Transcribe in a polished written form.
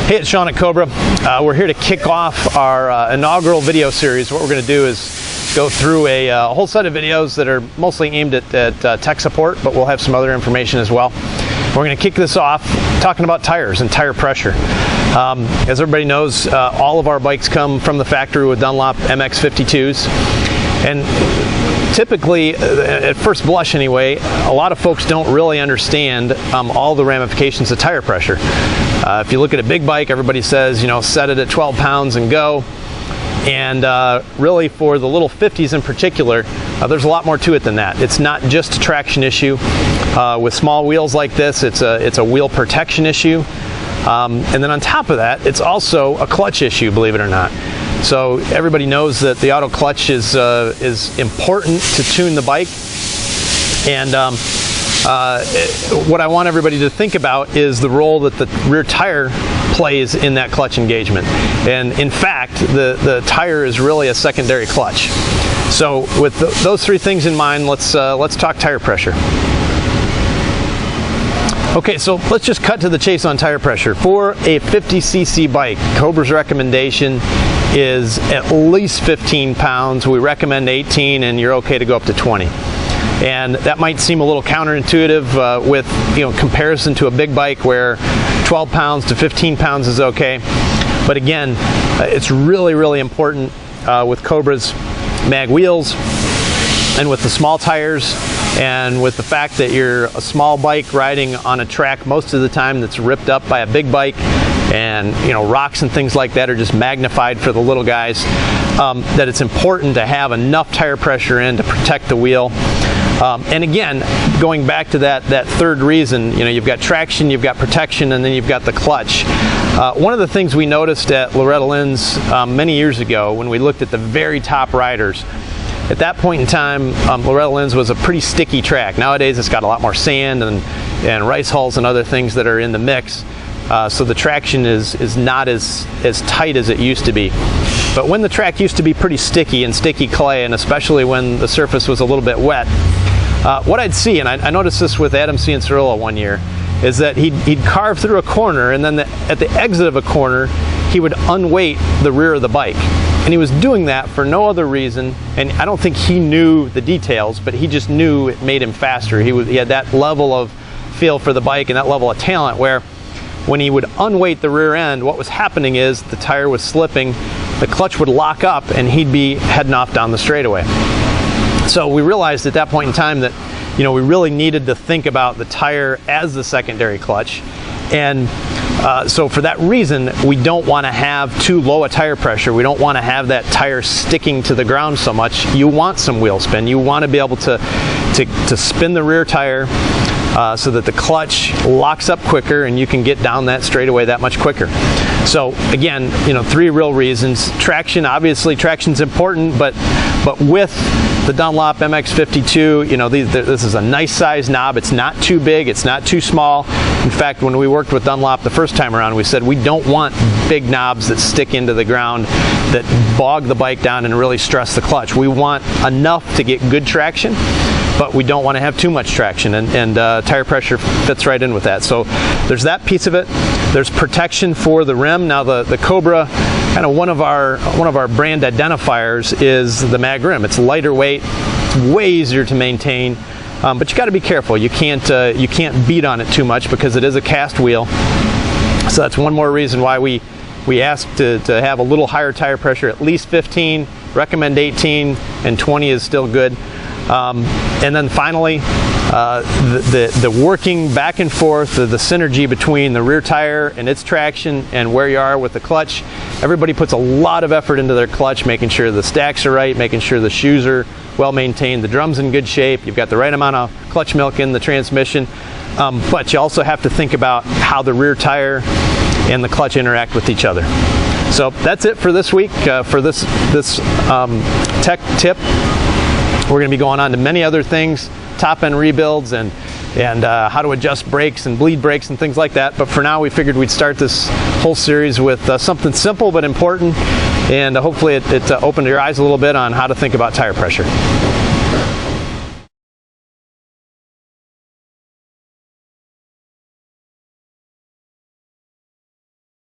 Hey, it's Sean at Cobra. We're here to kick off our inaugural video series. What we're going to do is go through a whole set of videos that are mostly aimed at tech support, but we'll have some other information as well. We're going to kick this off talking about tires and tire pressure. As everybody knows, all of our bikes come from the factory with Dunlop MX52s. And typically, at first blush anyway, a lot of folks don't really understand all the ramifications of tire pressure. If you look at a big bike, everybody says, you know, set it at 12 pounds and go. And really for the little 50s in particular, there's a lot more to it than that. It's not just a traction issue. With small wheels like this, it's a wheel protection issue. And then on top of that, it's also a clutch issue, believe it or not. So everybody knows that the auto clutch is important to tune the bike. And what I want everybody to think about is the role that the rear tire plays in that clutch engagement. And in fact, the tire is really a secondary clutch. So with those three things in mind, let's talk tire pressure. Okay, so let's just cut to the chase on tire pressure. For a 50cc bike, Cobra's recommendation is at least 15 pounds. We recommend 18, and you're okay to go up to 20. And that might seem a little counterintuitive with comparison to a big bike where 12 pounds to 15 pounds is okay. But again, it's really, really important with Cobra's mag wheels and with the small tires and with the fact that you're a small bike riding on a track most of the time that's ripped up by a big bike, and rocks and things like that are just magnified for the little guys, that it's important to have enough tire pressure in to protect the wheel. And again, going back to that third reason, you've got traction, you've got protection, and then you've got the clutch. One of the things we noticed at Loretta Lynn's many years ago when we looked at the very top riders, at that point in time, Loretta Lynn's was a pretty sticky track. Nowadays it's got a lot more sand and rice hulls and other things that are in the mix. So the traction is not as tight as it used to be. But when the track used to be pretty sticky and sticky clay, and especially when the surface was a little bit wet, what I'd see, and I noticed this with Adam Cianciarulo one year, is that he'd carve through a corner, and then at the exit of a corner, he would unweight the rear of the bike. And he was doing that for no other reason, and I don't think he knew the details, but he just knew it made him faster. He had that level of feel for the bike and that level of talent where when he would unweight the rear end, what was happening is the tire was slipping, the clutch would lock up, and he'd be heading off down the straightaway. So we realized at that point in time that we really needed to think about the tire as the secondary clutch. And so for that reason, we don't want to have too low a tire pressure. We don't want to have that tire sticking to the ground so much. You want some wheel spin. You want to be able to spin the rear tire so that the clutch locks up quicker and you can get down that straightaway that much quicker. So again, three real reasons. Traction, obviously traction's important, but with the Dunlop MX52, this is a nice size knob. It's not too big, it's not too small. In fact, when we worked with Dunlop the first time around, we said we don't want big knobs that stick into the ground, that bog the bike down and really stress the clutch. We want enough to get good traction, but we don't want to have too much traction, and tire pressure fits right in with that. So there's that piece of it. There's protection for the rim. Now the Cobra, kind of one of our brand identifiers is the mag rim. It's lighter weight, it's way easier to maintain, but you got to be careful. You can't beat on it too much because it is a cast wheel. So that's one more reason why we ask to have a little higher tire pressure, at least 15, recommend 18, and 20 is still good. And then finally, the working back and forth, the synergy between the rear tire and its traction and where you are with the clutch. Everybody puts a lot of effort into their clutch, making sure the stacks are right, making sure the shoes are well maintained, the drum's in good shape, you've got the right amount of clutch milk in the transmission. But you also have to think about how the rear tire and the clutch interact with each other. So that's it for this week, for this tech tip. We're going to be going on to many other things, top-end rebuilds and how to adjust brakes and bleed brakes and things like that. But for now, we figured we'd start this whole series with something simple but important, and hopefully it opened your eyes a little bit on how to think about tire pressure.